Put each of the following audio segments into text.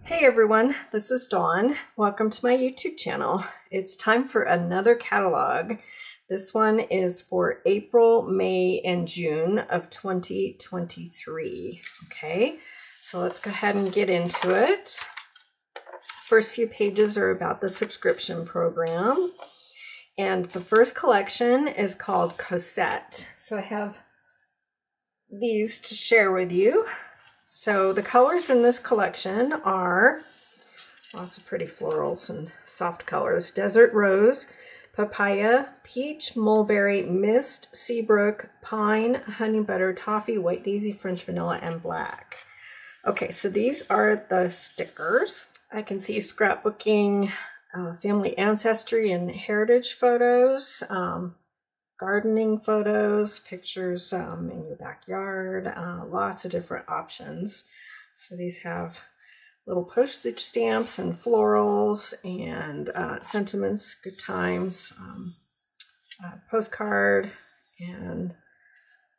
Hey everyone, this is Dawn. Welcome to my YouTube channel. It's time for another catalog. This one is for April, May, and June of 2023. Okay, so let's go ahead and get into it. First few pages are about the subscription program. And the first collection is called Cossette. So I have these to share with you. So the colors in this collection are lots of pretty florals and soft colors. Desert Rose, Papaya, Peach, Mulberry, Mist, Seabrook, Pine, Honey Butter, Toffee, White Daisy, French Vanilla, and Black. Okay, so these are the stickers. I can see scrapbooking, family ancestry and heritage photos, gardening photos, pictures in your backyard, lots of different options. So these have little postage stamps and florals and sentiments, good times, postcard, and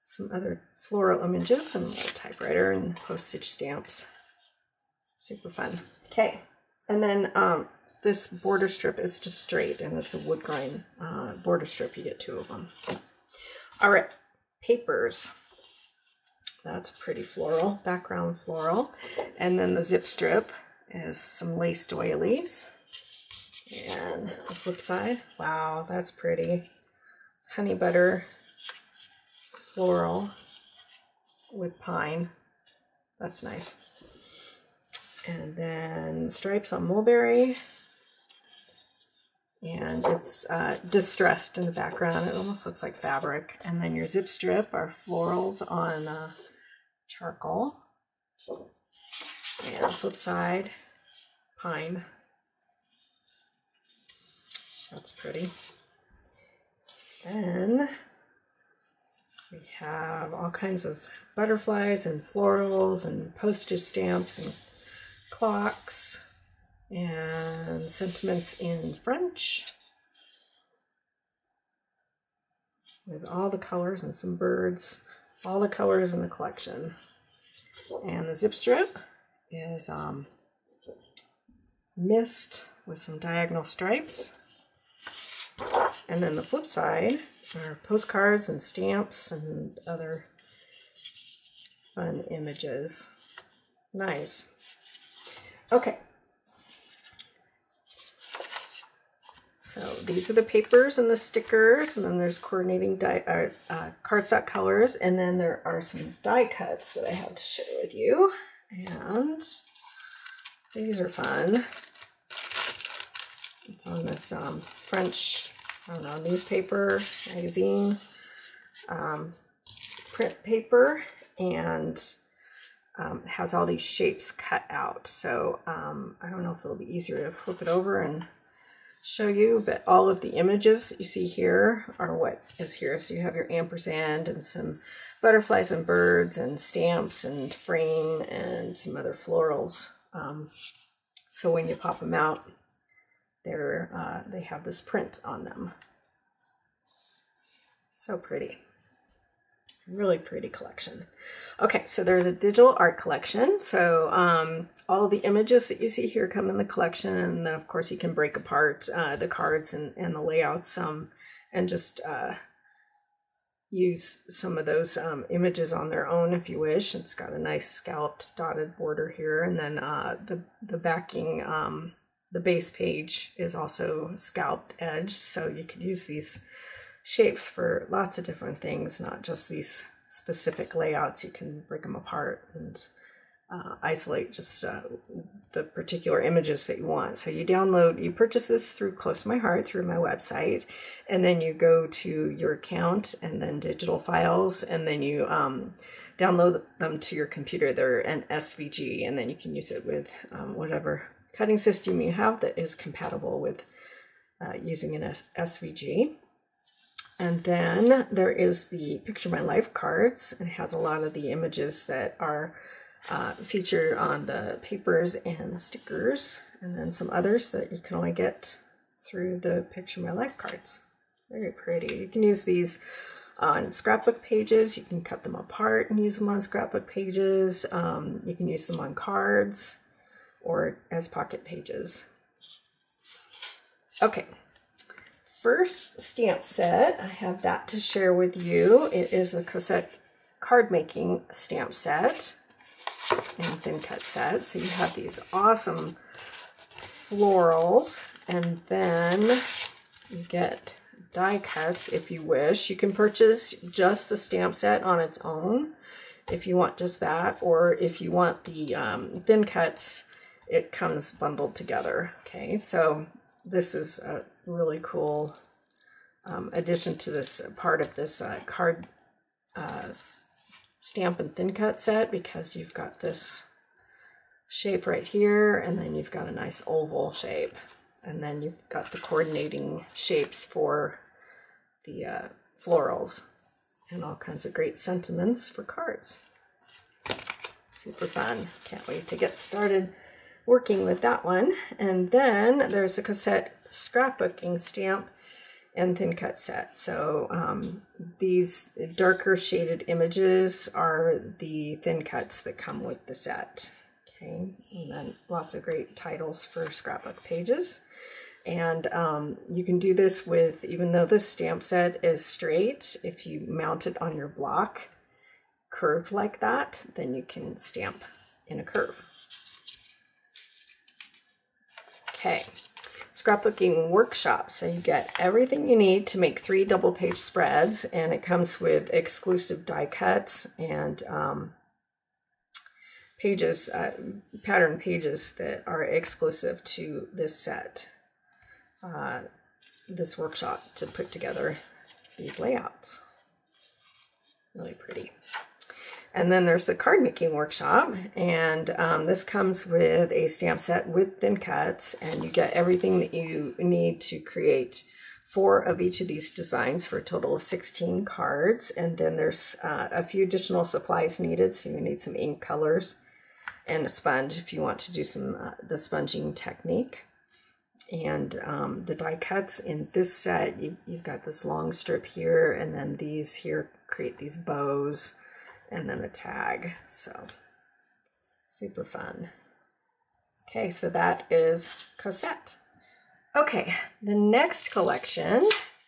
some other floral images, and a little typewriter and postage stamps. Super fun. Okay, and then this border strip is just straight, and it's a wood grain border strip. You get 2 of them. Okay. All right, papers. That's a pretty floral, background floral. And then the zip strip is some lace doilies. And the flip side, wow, that's pretty. Honey butter floral with pine. That's nice. And then stripes on mulberry. And it's distressed in the background. It almost looks like fabric. And then your zip strip are florals on charcoal. And flip side, pine. That's pretty. Then we have all kinds of butterflies and florals and postage stamps and clocks. And sentiments in French with all the colors and some birds, all the colors in the collection. And the zip strip is mist with some diagonal stripes. And then the flip side are postcards and stamps and other fun images. Nice. Okay. So these are the papers and the stickers, and then there's coordinating cardstock colors, and then there are some die cuts that I have to share with you. And these are fun. It's on this French, I don't know, newspaper, magazine, print paper, and it has all these shapes cut out. So I don't know if it'll be easier to flip it over and show you, but all of the images that you see here are what is here. So you have your ampersand and some butterflies and birds and stamps and frame and some other florals. So when you pop them out, they have this print on them. So pretty. Really pretty collection. Okay, so there's a digital art collection. So all the images that you see here come in the collection, and then of course you can break apart the cards and the layouts and just use some of those images on their own if you wish. It's got a nice scalloped dotted border here, and then the backing, the base page is also scalloped edge, so you could use these shapes for lots of different things, not just these specific layouts. You can break them apart and isolate just the particular images that you want. So you purchase this through closetomyheart, through my website, and then you go to your account and then digital files, and then you download them to your computer. They're an SVG, and then you can use it with whatever cutting system you have that is compatible with using an SVG. And then there is the Picture My Life cards. It has a lot of the images that are featured on the papers and the stickers, and then some others that you can only get through the Picture My Life cards. Very pretty. You can use these on scrapbook pages. You can cut them apart and use them on scrapbook pages. You can use them on cards, or as pocket pages. Okay, first stamp set, I have that to share with you. It is a cassette card making stamp set and thin cut set. So you have these awesome florals, and then you get die cuts if you wish. You can purchase just the stamp set on its own if you want just that, or if you want the thin cuts, it comes bundled together. Okay, so this is a really cool addition to this part of this card stamp and thin cut set, because you've got this shape right here, and then you've got a nice oval shape, and then you've got the coordinating shapes for the florals and all kinds of great sentiments for cards. Super fun. Can't wait to get started working with that one. And then there's a cassette scrapbooking stamp and thin cut set. So these darker shaded images are the thin cuts that come with the set. Okay, and then lots of great titles for scrapbook pages. And you can do this with, even though this stamp set is straight, if you mount it on your block curved like that, then you can stamp in a curve. Okay, scrapbooking workshop. So you get everything you need to make 3 double-page spreads, and it comes with exclusive die cuts and pages, pattern pages that are exclusive to this set. This workshop to put together these layouts. Really pretty. And then there's the card making workshop, and this comes with a stamp set with thin cuts, and you get everything that you need to create 4 of each of these designs for a total of 16 cards. And then there's a few additional supplies needed, so you need some ink colors and a sponge if you want to do some the sponging technique. And the die cuts in this set, you've got this long strip here, and then these here create these bows, and then a tag. So super fun. Okay, so that is cassette. Okay, the next collection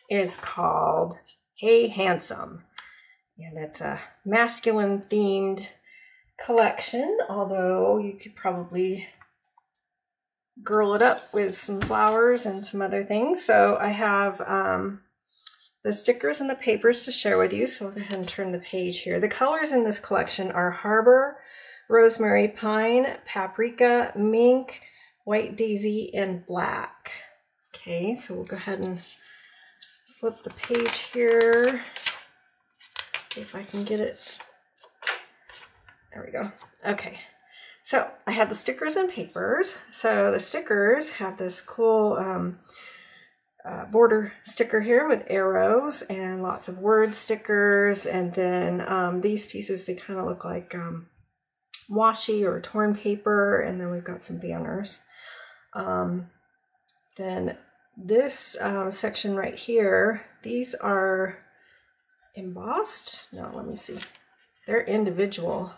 is called Hey Handsome, and it's a masculine themed collection, although you could probably girl it up with some flowers and some other things. So I have the stickers and the papers to share with you. So I'll go ahead and turn the page here. The colors in this collection are Harbor, Rosemary, Pine, Paprika, Mink, White Daisy, and Black. Okay, so we'll go ahead and flip the page here. See if I can get it. There we go. Okay. So I have the stickers and papers. So the stickers have this cool border sticker here with arrows and lots of word stickers. And then these pieces, they kind of look like washi or torn paper. And then we've got some banners. Then this section right here, these are embossed. No, let me see. They're individual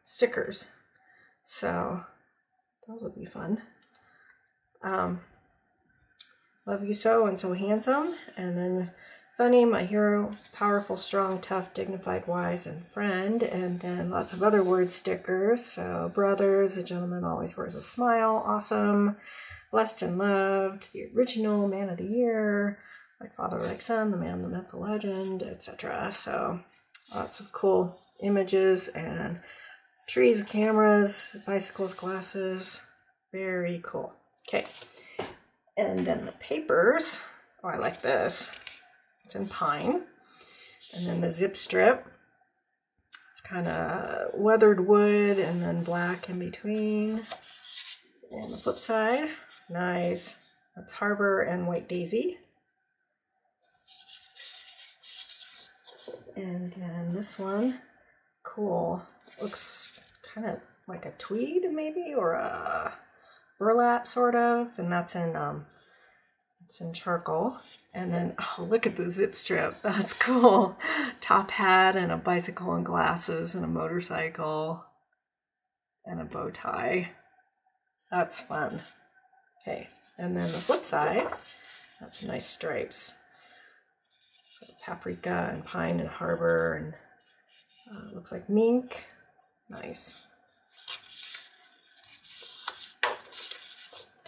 stickers, so those will be fun. Love you so and so handsome, and then funny, my hero, powerful, strong, tough, dignified, wise, and friend. And then lots of other word stickers. So brothers, a gentleman always wears a smile, awesome, blessed and loved, the original, man of the year, like father, like son, the man, the myth, the legend, etc. So lots of cool images and trees, cameras, bicycles, glasses. Very cool. Okay. And then the papers. Oh, I like this. It's in pine. And then the zip strip. It's kind of weathered wood and then black in between. And the flip side. Nice. That's Harbor and White Daisy. And then this one. Cool. Looks kind of like a tweed maybe, or a burlap sort of, and that's in it's in charcoal. And then oh, look at the zip strip. That's cool. Top hat and a bicycle and glasses and a motorcycle. and a bow tie. That's fun. Okay, and then the flip side, that's some nice stripes. So paprika and pine and harbor, and looks like mink. Nice.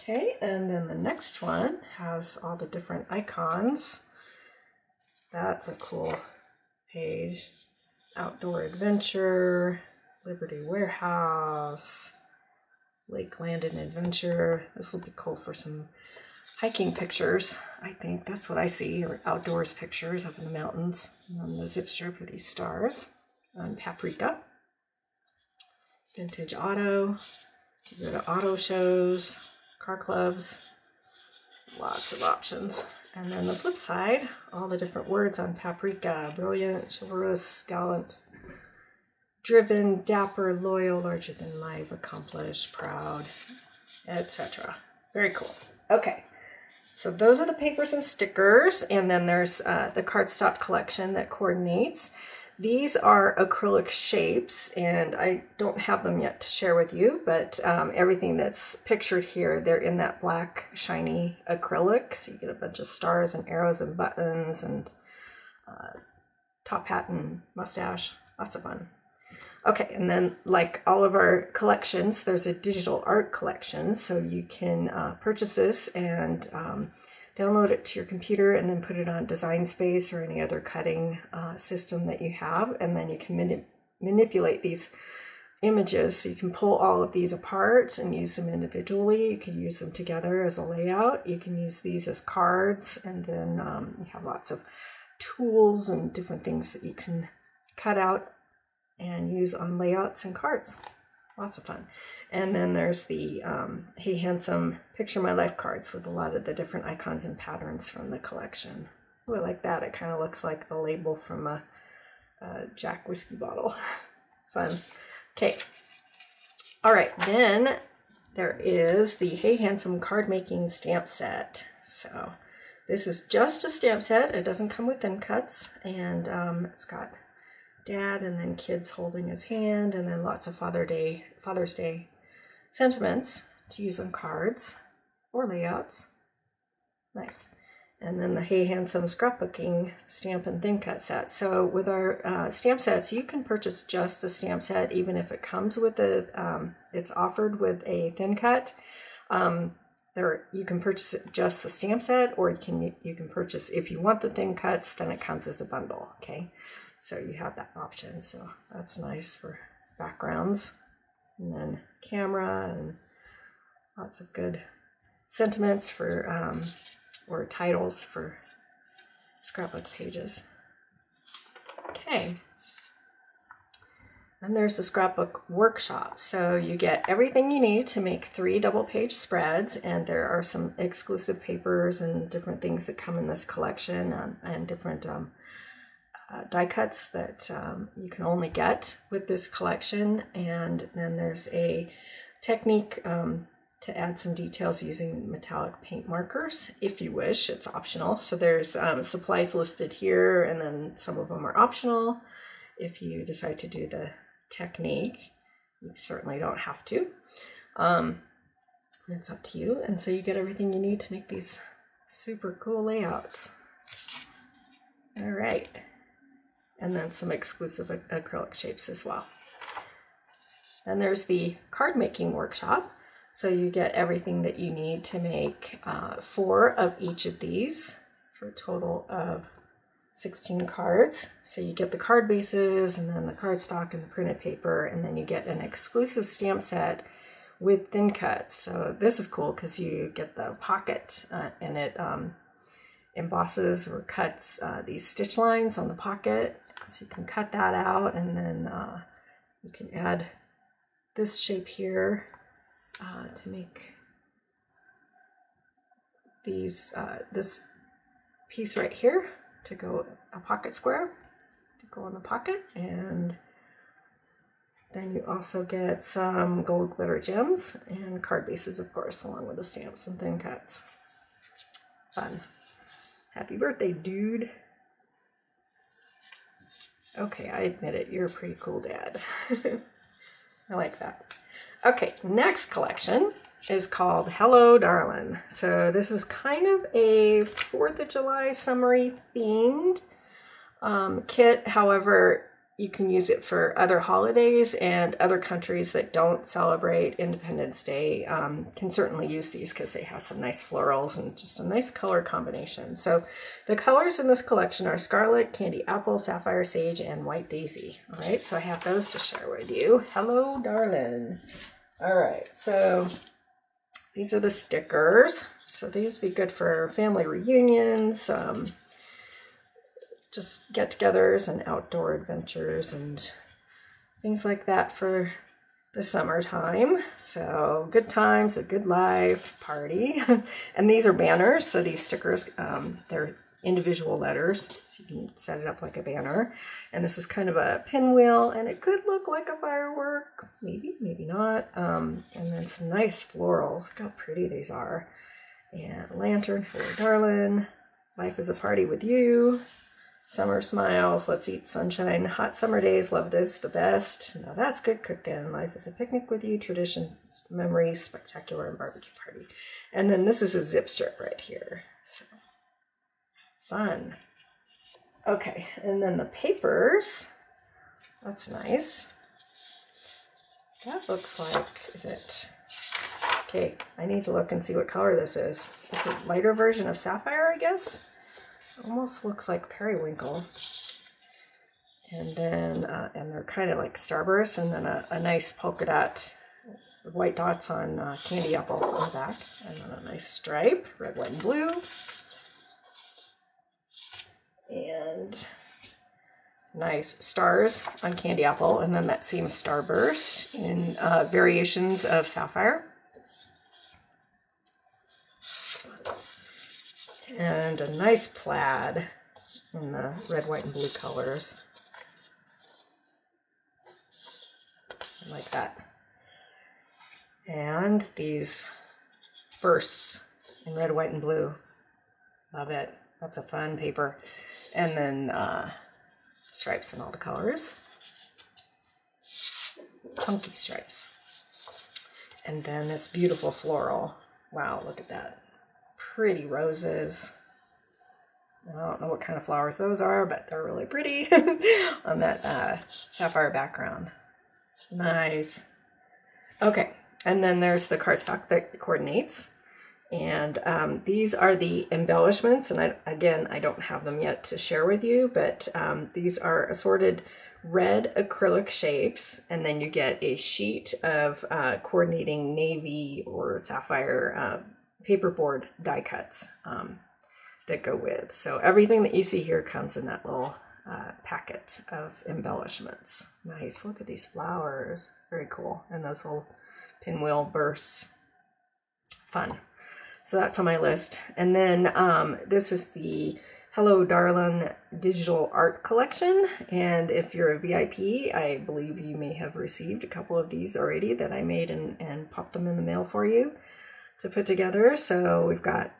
Okay, and then the next one has all the different icons. That's a cool page. Outdoor Adventure, Liberty Warehouse, Lake Landing Adventure. This will be cool for some hiking pictures. I think that's what I see, or outdoors pictures up in the mountains. And then the zip strip with these stars on paprika. Vintage auto. You go to auto shows, car clubs, lots of options. And then the flip side, all the different words on paprika: brilliant, chivalrous, gallant, driven, dapper, loyal, larger than life, accomplished, proud, etc. Very cool. Okay, so those are the papers and stickers, and then there's the cardstock collection that coordinates. These are acrylic shapes, and I don't have them yet to share with you, but everything that's pictured here, they're in that black shiny acrylic, so you get a bunch of stars and arrows and buttons and top hat and mustache. Lots of fun. Okay, and then like all of our collections, there's a digital art collection, so you can purchase this and download it to your computer and then put it on Design Space or any other cutting system that you have, and then you can manipulate these images. So you can pull all of these apart and use them individually. You can use them together as a layout. You can use these as cards, and then you have lots of tools and different things that you can cut out and use on layouts and cards. Lots of fun. And then there's the Hey Handsome Picture My Life cards with a lot of the different icons and patterns from the collection. Oh, I like that. It kind of looks like the label from a Jack whiskey bottle. Fun. Okay. All right, then there is the Hey Handsome card making stamp set. So this is just a stamp set. It doesn't come with thin cuts, and it's got Dad and then kids holding his hand, and then lots of Father's Day sentiments to use on cards or layouts. Nice. And then the Hey Handsome scrapbooking stamp and thin cut set. So with our stamp sets, you can purchase just the stamp set, even if it comes with it's offered with a thin cut. You can purchase it just the stamp set, or you can purchase, if you want the thin cuts, then it comes as a bundle. Okay. So you have that option, so that's nice for backgrounds. And then camera and lots of good sentiments for, or titles for scrapbook pages. Okay. And there's the scrapbook workshop. So you get everything you need to make 3 double-page spreads, and there are some exclusive papers and different things that come in this collection, and different die cuts that you can only get with this collection. And then there's a technique to add some details using metallic paint markers if you wish. It's optional. So there's supplies listed here, and then some of them are optional. If you decide to do the technique, you certainly don't have to. It's up to you. And so you get everything you need to make these super cool layouts. All right. And then some exclusive acrylic shapes as well. Then there's the card making workshop. So you get everything that you need to make 4 of each of these for a total of 16 cards. So you get the card bases, and then the cardstock and the printed paper, and then you get an exclusive stamp set with thin cuts. So this is cool because you get the pocket, and it embosses or cuts these stitch lines on the pocket. So you can cut that out, and then you can add this shape here to make these this piece right here to go a pocket square to go in the pocket. And then you also get some gold glitter gems and card bases, of course, along with the stamps and thin cuts. Fun. Happy birthday, dude. Okay, I admit it, you're a pretty cool dad. I like that. Okay, next collection is called Hello Darlin'. So this is kind of a 4th of July summery themed kit. However, you can use it for other holidays, and other countries that don't celebrate Independence Day can certainly use these because they have some nice florals and just a nice color combination. So the colors in this collection are Scarlet, Candy Apple, Sapphire Sage, and White Daisy. All right, so I have those to share with you. Hello, darling. All right, so these are the stickers. So these would be good for family reunions, just get-togethers and outdoor adventures and things like that for the summertime. So good times, a good life, party. And these are banners, so these stickers, they're individual letters, so you can set it up like a banner. And this is kind of a pinwheel, and it could look like a firework, maybe, maybe not. And then some nice florals. Look how pretty these are. And lantern, hello darling. Life is a party with you. Summer smiles, let's eat sunshine. Hot summer days, love this, the best. Now that's good cooking. Life is a picnic with you, traditions, memories, spectacular, and barbecue party. And then this is a zip strip right here. So fun. Okay, and then the papers. That's nice. That looks like, is it? Okay, I need to look and see what color this is. It's a lighter version of Sapphire, I guess. Almost looks like periwinkle. And then, and they're kind of like starbursts, and then a nice polka dot with white dots on candy apple on the back. And then a nice stripe, red, white, and blue. And nice stars on candy apple, and then that same starburst in variations of Sapphire. And a nice plaid in the red, white, and blue colors. I like that. And these bursts in red, white, and blue. Love it. That's a fun paper. And then stripes in all the colors. Chunky stripes. And then this beautiful floral. Wow, look at that. Pretty roses. I don't know what kind of flowers those are, but they're really pretty on that sapphire background. Nice. Okay, and then there's the cardstock that coordinates. And these are the embellishments, and I don't have them yet to share with you, but these are assorted red acrylic shapes, and then you get a sheet of coordinating navy or sapphire paperboard die cuts that go with. So everything that you see here comes in that little packet of embellishments. Nice, look at these flowers, very cool. And those little pinwheel bursts, fun. So that's on my list. And then this is the Hello Darlin' digital art collection. And if you're a VIP, I believe you may have received a couple of these already that I made and popped them in the mail for you to put together. So we've got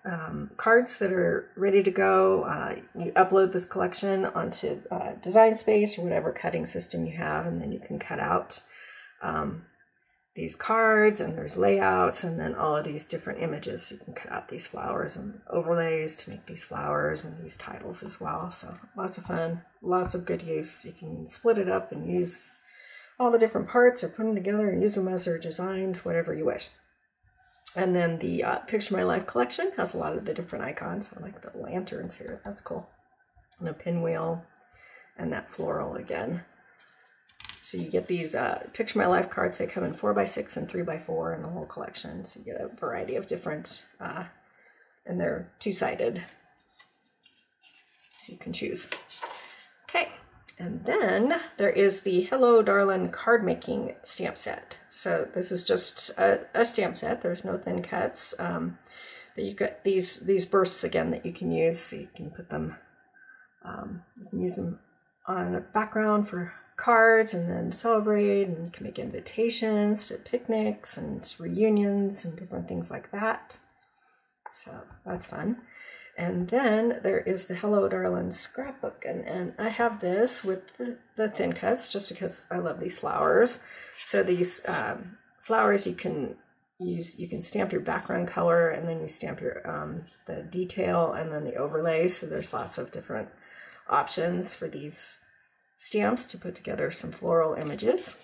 cards that are ready to go. You upload this collection onto Design Space or whatever cutting system you have, and then you can cut out these cards, and there's layouts, and then all of these different images. So you can cut out these flowers and overlays to make these flowers and these titles as well. So lots of fun, lots of good use. You can split it up and use all the different parts or put them together and use them as they're designed, whatever you wish. And then the Picture My Life collection has a lot of the different icons. I like the lanterns here, that's cool. And a pinwheel and that floral again. So you get these Picture My Life cards. They come in 4x6 and 3x4 in the whole collection. So you get a variety of different, and they're two-sided. So you can choose. Okay, and then there is the Hello Darlin' card making stamp set. So this is just a stamp set. There's no thin cuts. But you get these bursts again that you can use. So you can put them, you can use them on a background for cards, and then celebrate, and you can make invitations to picnics and reunions and different things like that. So that's fun. And then there is the Hello Darlin' scrapbook, and I have this with the thin cuts just because I love these flowers. So these flowers, you can stamp your background color, and then you stamp your the detail and then the overlay. So there's lots of different options for these stamps to put together some floral images.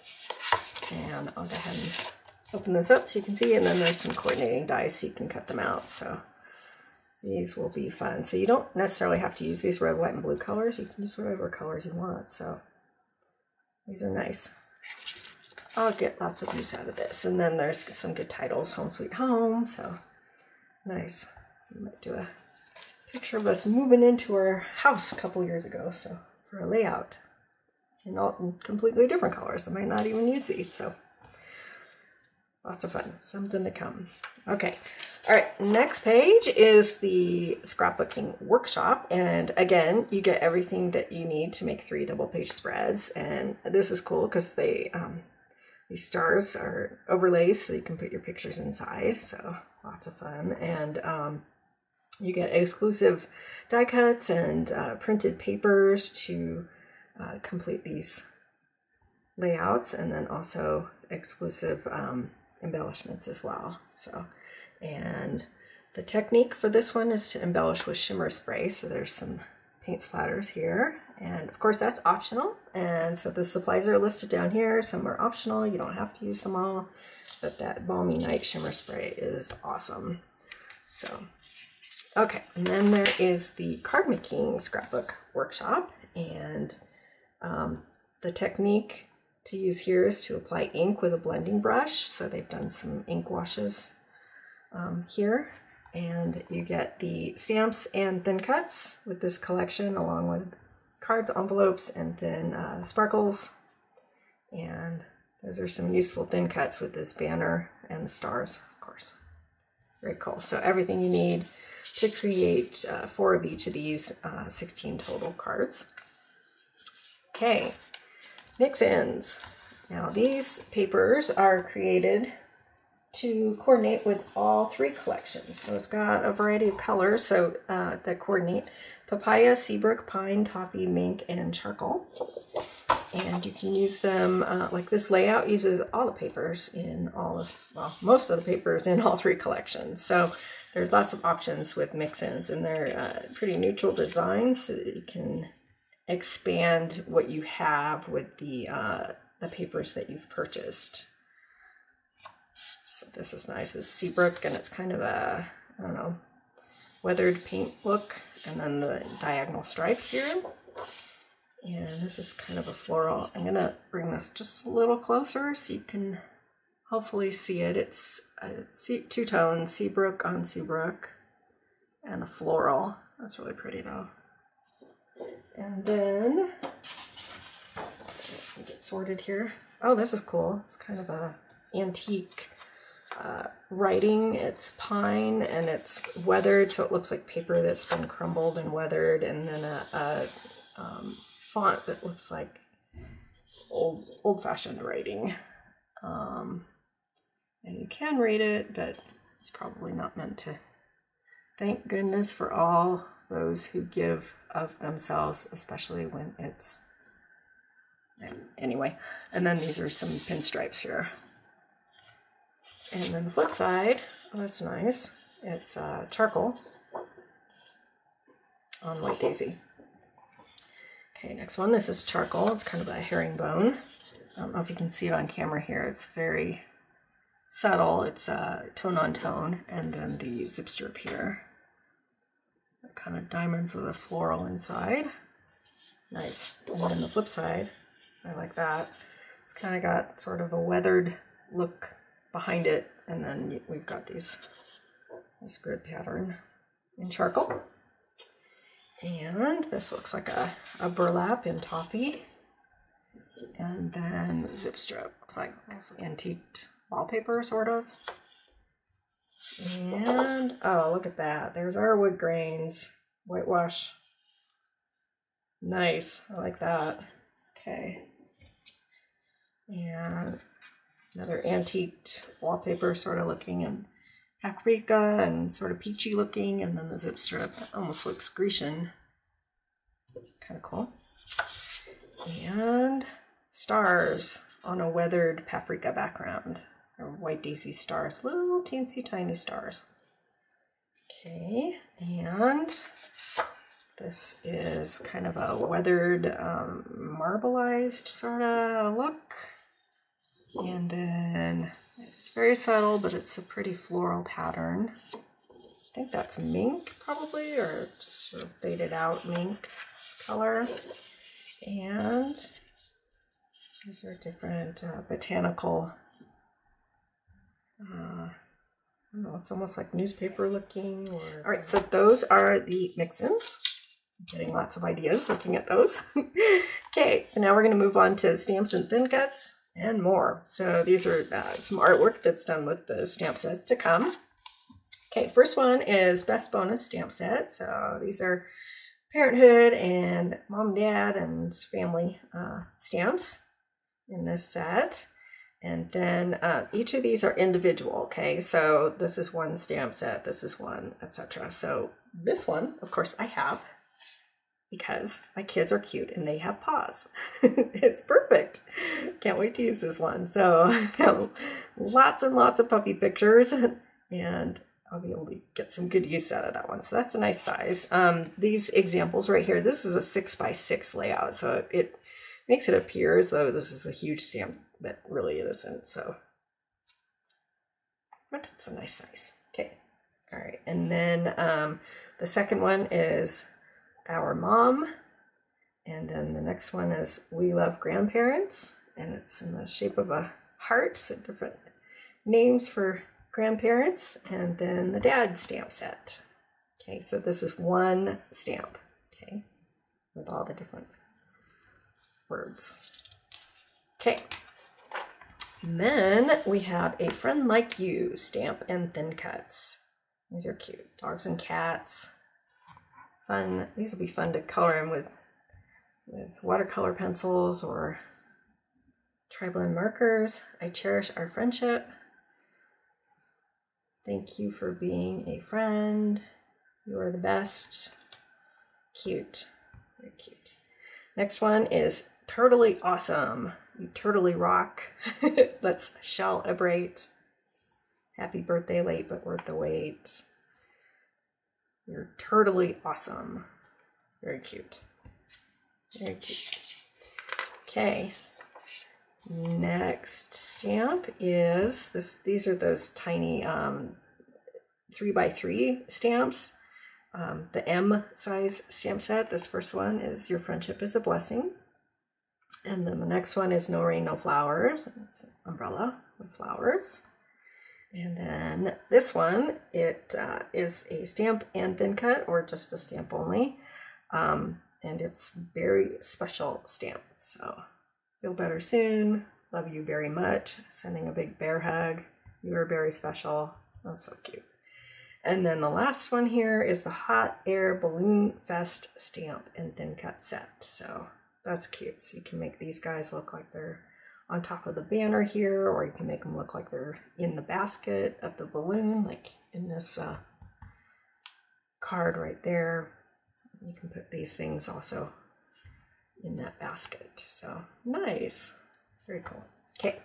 And I'll go ahead and open this up so you can see, and then there's some coordinating dies so you can cut them out. So these will be fun. So you don't necessarily have to use these red, white, and blue colors. You can use whatever colors you want. So these are nice. I'll get lots of use out of this. And then there's some good titles, Home Sweet Home. So nice. I might do a picture of us moving into our house a couple years ago. So for a layout. And all completely different colors. I might not even use these. So lots of fun. Something to come. Okay. All right. Next page is the scrapbooking workshop. And again, you get everything that you need to make 3 double-page spreads. And this is cool because they these stars are overlays, so you can put your pictures inside. So lots of fun. And you get exclusive die cuts and printed papers to complete these layouts, and then also exclusive embellishments as well. So, and the technique for this one is to embellish with shimmer spray. So there's some paint splatters here, and of course that's optional. And so the supplies are listed down here. Some are optional, you don't have to use them all, but that Balmy Night shimmer spray is awesome. So, okay, and then there is the card making scrapbook workshop, and the technique to use here is to apply ink with a blending brush. So they've done some ink washes here, and you get the stamps and thin cuts with this collection, along with cards, envelopes, and then sparkles. And those are some useful thin cuts with this banner and the stars, of course. Very cool. So everything you need to create 4 of each of these 16 total cards. Okay, mix-ins. Now these papers are created to coordinate with all 3 collections. So it's got a variety of colors that coordinate: papaya, seabrook, pine, toffee, mink, and charcoal. And you can use them, like this layout uses all the papers in all of, well, most of the papers in all 3 collections. So there's lots of options with mix-ins, and they're pretty neutral designs, so that you can expand what you have with the papers that you've purchased. So this is nice. It's seabrook, and it's kind of a, I don't know, weathered paint look, and then the diagonal stripes here. And this is kind of a floral. I'm gonna bring this just a little closer so you can hopefully see it. It's a two-tone seabrook on seabrook and a floral. That's really pretty though. And then get sorted here. Oh, this is cool. It's kind of a antique writing. It's pine and it's weathered, so it looks like paper that's been crumbled and weathered, and then a font that looks like old-fashioned writing. And you can read it, but it's probably not meant to. Thank goodness for all those who give of themselves, especially when it's, anyway. And then these are some pinstripes here. And then the flip side, oh, that's nice. It's charcoal on white daisy. Okay, next one, this is charcoal. It's kind of a herringbone. I don't know if you can see it on camera here. It's very subtle. It's tone on tone. And then the zip strip here. Kind of diamonds with a floral inside. Nice. And then the flip side, I like that. It's kind of got sort of a weathered look behind it, and then we've got this grid pattern in charcoal. And this looks like a burlap in toffee. And then the zip strip looks like antique wallpaper, sort of. And, oh, look at that. There's our wood grains. Whitewash. Nice. I like that. Okay. And another antiqued wallpaper, sort of looking, and paprika and sort of peachy looking. And then the zip strip almost looks Grecian. Kind of cool. And stars on a weathered paprika background. or white daisy stars, little teensy tiny stars. Okay, and this is kind of a weathered, marbleized sort of look. And then it's very subtle, but it's a pretty floral pattern. I think that's mink probably, or just sort of faded out mink color. And these are different botanical, I don't know, it's almost like newspaper looking. Or... All right, so those are the mix-ins. I'm getting lots of ideas looking at those. Okay, so now we're going to move on to stamps and thin cuts and more. So these are some artwork that's done with the stamp sets to come. Okay, first one is Best Bonus Stamp Set. So these are parenthood and mom, dad, and family stamps in this set. And then each of these are individual, okay? So this is one stamp set, this is one, etc. So this one, of course, I have because my kids are cute and they have paws. It's perfect. Can't wait to use this one. So I have lots and lots of puppy pictures and I'll be able to get some good use out of that one. So that's a nice size. These examples right here, this is a 6x6 layout. So it makes it appear as though this is a huge stamp, but really it isn't. So, but it's a nice size. Okay. All right. And then the second one is Our Mom. And then the next one is We Love Grandparents. And it's in the shape of a heart. So different names for grandparents. And then the dad stamp set. Okay. So this is one stamp. Okay. With all the different words. Okay. And then we have A Friend Like You stamp and thin cuts. These are cute. Dogs and cats. Fun. These will be fun to color in with watercolor pencils or tri-blend markers. I cherish our friendship. Thank you for being a friend. You are the best. Cute. Very cute. Next one is Turtly Awesome. You turtly rock. Let's celebrate. Happy birthday late, but worth the wait. You're turtly awesome. Very cute. Very cute. Okay. Next stamp is this. These are those tiny 3x3 stamps. The M size stamp set. This first one is Your Friendship is a Blessing. And then the next one is No Rain, No Flowers. It's an umbrella with flowers. And then this one, it is a stamp and thin cut, or just a stamp only. And it's very special stamp. So feel better soon. Love you very much. Sending a big bear hug. You are very special. That's so cute. And then the last one here is the Hot Air Balloon Fest stamp and thin cut set. So that's cute. So you can make these guys look like they're on top of the banner here, or you can make them look like they're in the basket of the balloon, like in this card right there. You can put these things also in that basket. So nice. Very cool. Okay.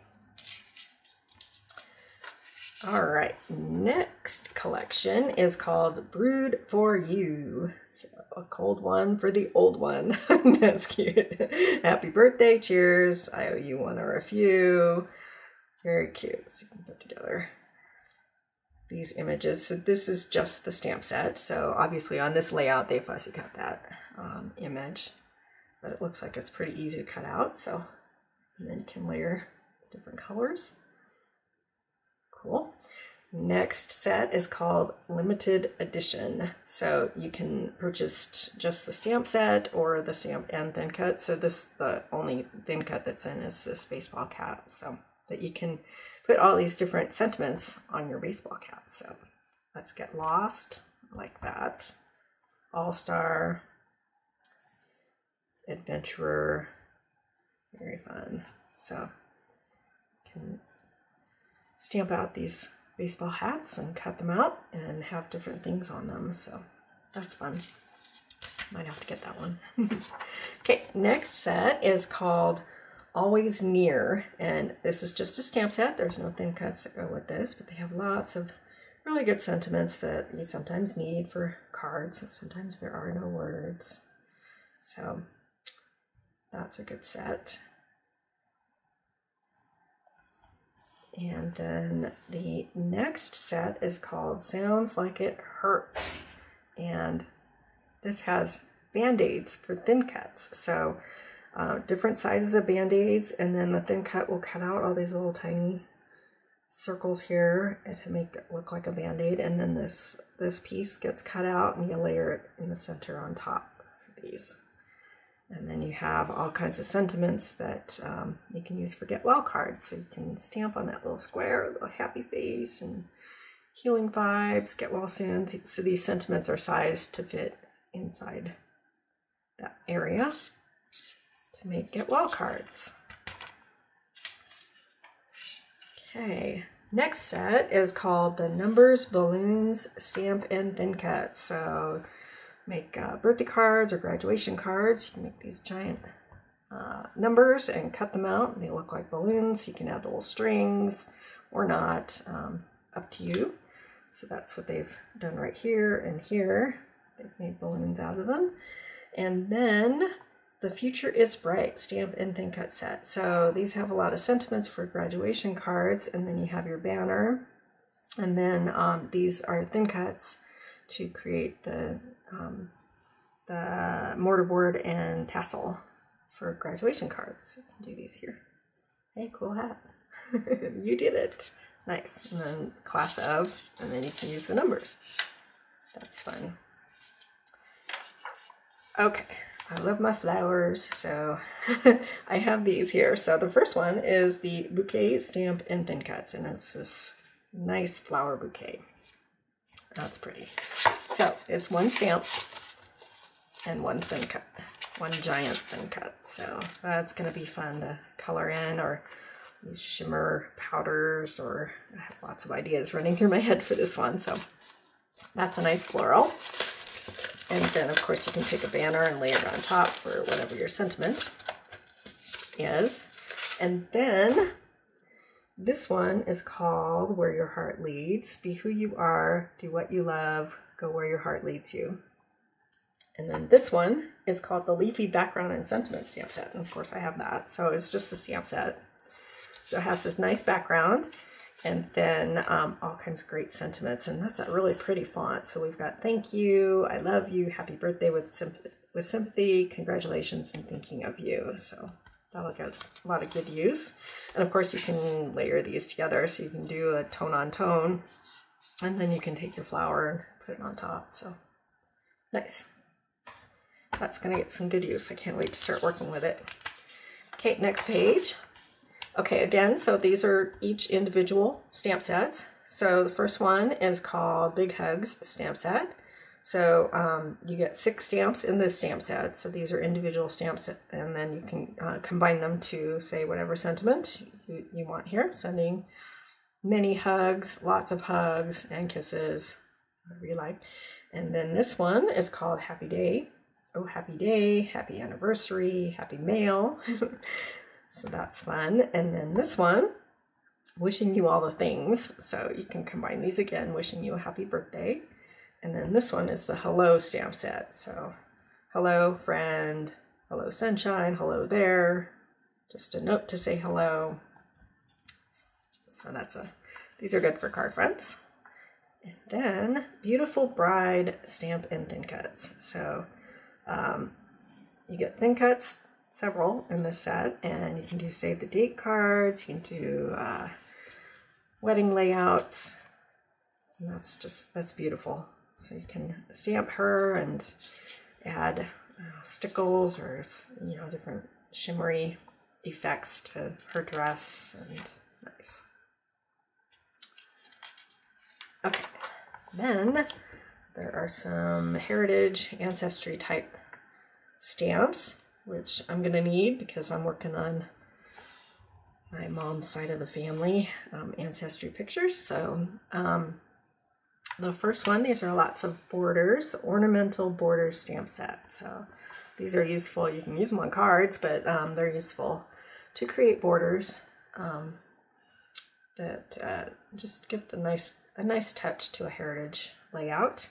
All right, next collection is called Brewed for You. So a cold one for the old one. That's cute. Happy birthday, cheers. I owe you one or a few. Very cute. So you can put together these images. So this is just the stamp set. So obviously on this layout, they fussy cut that image, but it looks like it's pretty easy to cut out. So, and then you can layer different colors. Cool. Next set is called Limited Edition. So you can purchase just the stamp set or the stamp and thin cut. So this, the only thin cut that's in is this baseball cap. So that you can put all these different sentiments on your baseball cap. So let's get lost like that. All-star, adventurer, very fun. So you can stamp out these baseball hats and cut them out and have different things on them. So that's fun. Might have to get that one. Okay, next set is called Always Near, and this is just a stamp set. There's no thin cuts that go with this, but they have lots of really good sentiments that you sometimes need for cards. Sometimes there are no words, so that's a good set. And then the next set is called Sounds Like It Hurt, and this has Band-Aids for thin cuts. So different sizes of Band-Aids, and then the thin cut will cut out all these little tiny circles here to make it look like a Band-Aid, and then this piece gets cut out and you layer it in the center on top of these. And then you have all kinds of sentiments that you can use for Get Well cards. So you can stamp on that little square, a little happy face, and healing vibes, get well soon. So these sentiments are sized to fit inside that area to make Get Well cards. Okay, next set is called the Numbers, Balloons, Stamp, and Thin Cuts. So make birthday cards or graduation cards. You can make these giant numbers and cut them out, and they look like balloons. You can add little strings or not, up to you. So that's what they've done right here and here. They've made balloons out of them. And then the Future is Bright Stamp and Thin Cut set. So these have a lot of sentiments for graduation cards, and then you have your banner, and then these are thin cuts to create the mortarboard and tassel for graduation cards. You can do these here. Hey, cool hat. You did it. Nice. And then class of, and then you can use the numbers. That's fun. Okay, I love my flowers, so I have these here. So the first one is the Bouquet Stamp and Thin Cuts, and it's this nice flower bouquet. That's pretty. So it's one stamp and one thin cut, one giant thin cut. So that's going to be fun to color in, or use shimmer powders, or I have lots of ideas running through my head for this one. So that's a nice floral. And then of course you can take a banner and lay it on top for whatever your sentiment is. And then this one is called Where Your Heart Leads. Be who you are, do what you love, go where your heart leads you. And then this one is called the Leafy Background and Sentiment stamp set. And of course I have that. So it's just a stamp set. So it has this nice background, and then all kinds of great sentiments. And that's a really pretty font. So we've got thank you, I love you, happy birthday with sympathy, congratulations, and thinking of you. So that'll get a lot of good use. And of course you can layer these together, so you can do a tone on tone, and then you can take your flower and put it on top. So nice. That's gonna get some good use. I can't wait to start working with it. Okay, next page. Okay, again, so these are each individual stamp sets. So the first one is called Big Hugs Stamp Set. So you get 6 stamps in this stamp set. So these are individual stamps, and then you can combine them to say whatever sentiment you want here. Sending many hugs, lots of hugs and kisses, whatever you like. And then this one is called Happy Day. Oh, happy day, happy anniversary, happy mail. So that's fun. And then this one, wishing you all the things. So you can combine these again, wishing you a happy birthday. And then this one is the hello stamp set. So hello friend, hello sunshine, hello there. Just a note to say hello. So these are good for card fronts. And then Beautiful Bride Stamp and Thin Cuts. So you get thin cuts, several in this set, and you can do save the date cards, you can do wedding layouts, and that's beautiful. So you can stamp her and add stickles or different shimmery effects to her dress, and nice. Okay, then there are some heritage ancestry type stamps, which I'm gonna need because I'm working on my mom's side of the family ancestry pictures. So the first one, these are lots of borders, the ornamental border stamp set. So these are useful. You can use them on cards, but they're useful to create borders that just give a nice touch to a heritage layout.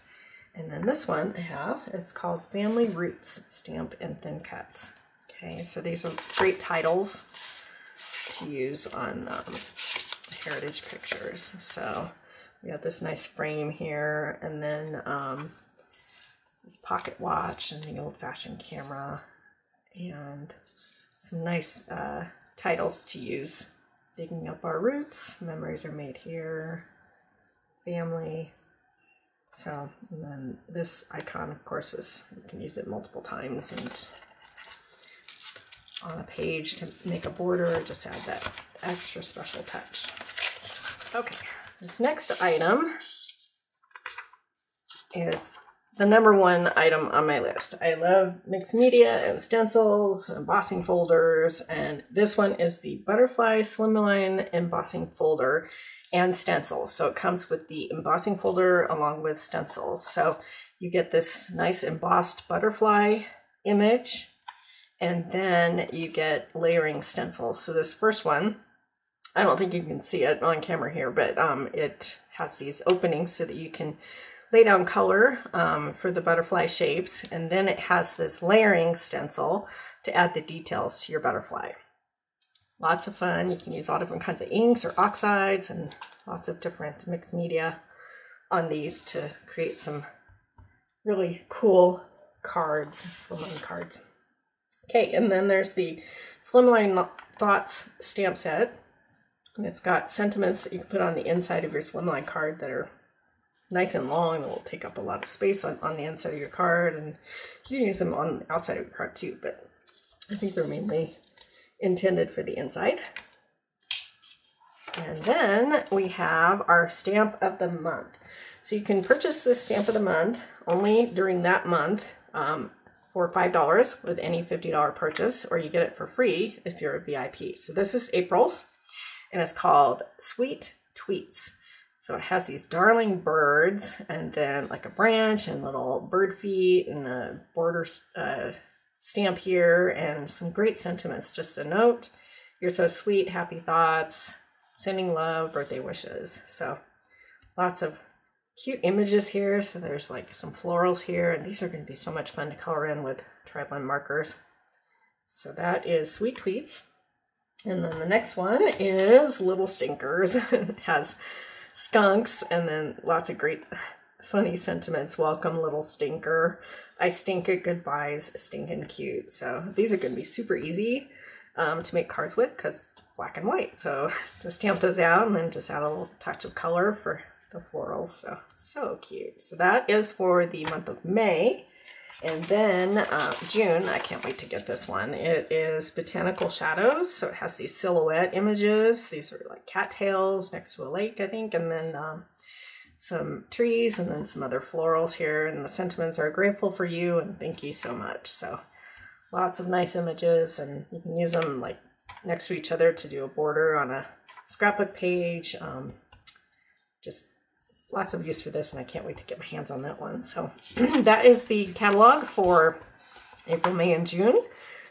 And then this one I have, it's called Family Roots Stamp and Thin Cuts. Okay, so these are great titles to use on heritage pictures. So we have this nice frame here, and then this pocket watch and the old-fashioned camera, and some nice titles to use. Digging up our roots, memories are made here, family. So, and then this icon, of course, is, you can use it multiple times and on a page to make a border, just add that extra special touch. Okay, this next item is the #1 item on my list. I love mixed media and stencils, embossing folders, and this one is the Butterfly Slimline Embossing Folder and stencils. So it comes with the embossing folder along with stencils. So you get this nice embossed butterfly image, and then you get layering stencils. So this first one, I don't think you can see it on camera here, but it has these openings so that you can lay down color for the butterfly shapes, and then it has this layering stencil to add the details to your butterfly. Lots of fun. You can use all different kinds of inks or oxides and lots of different mixed media on these to create some really cool cards, slimline cards. Okay, and then there's the Slimline Thoughts stamp set, and it's got sentiments that you can put on the inside of your slimline card that are nice and long, that will take up a lot of space on the inside of your card, and you can use them on the outside of your card too, but I think they're mainly intended for the inside. And then we have our stamp of the month. So you can purchase this stamp of the month only during that month for $5 with any $50 purchase, or you get it for free if you're a VIP. So this is April's, and it's called Sweet Tweets. So it has these darling birds, and then like a branch and little bird feet and a border stamp here, and some great sentiments. Just a note, you're so sweet, happy thoughts, sending love, birthday wishes. So lots of cute images here. So there's like some florals here, and these are going to be so much fun to color in with tri-blend markers. So that is Sweet Tweets. And then the next one is Little Stinkers. It has skunks and then lots of great funny sentiments. Welcome, little stinker. I stink at goodbyes, stinking cute. So these are going to be super easy to make cards with because black and white. So to stamp those out and then just add a little touch of color for the florals. So cute. So that is for the month of May. And then June, I can't wait to get this one. It is Botanical Shadows. So it has these silhouette images. These are like cattails next to a lake, I think. And then some trees and then some other florals here. And the sentiments are grateful for you and thank you so much. So lots of nice images, and you can use them like next to each other to do a border on a scrapbook page. Just lots of use for this, and I can't wait to get my hands on that one. So that is the catalog for April, May, and June.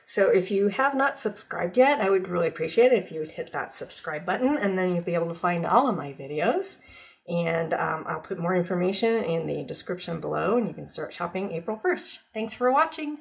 So if you have not subscribed yet, I would really appreciate it if you would hit that subscribe button, and then you'll be able to find all of my videos. And I'll put more information in the description below, and you can start shopping April 1st. Thanks for watching.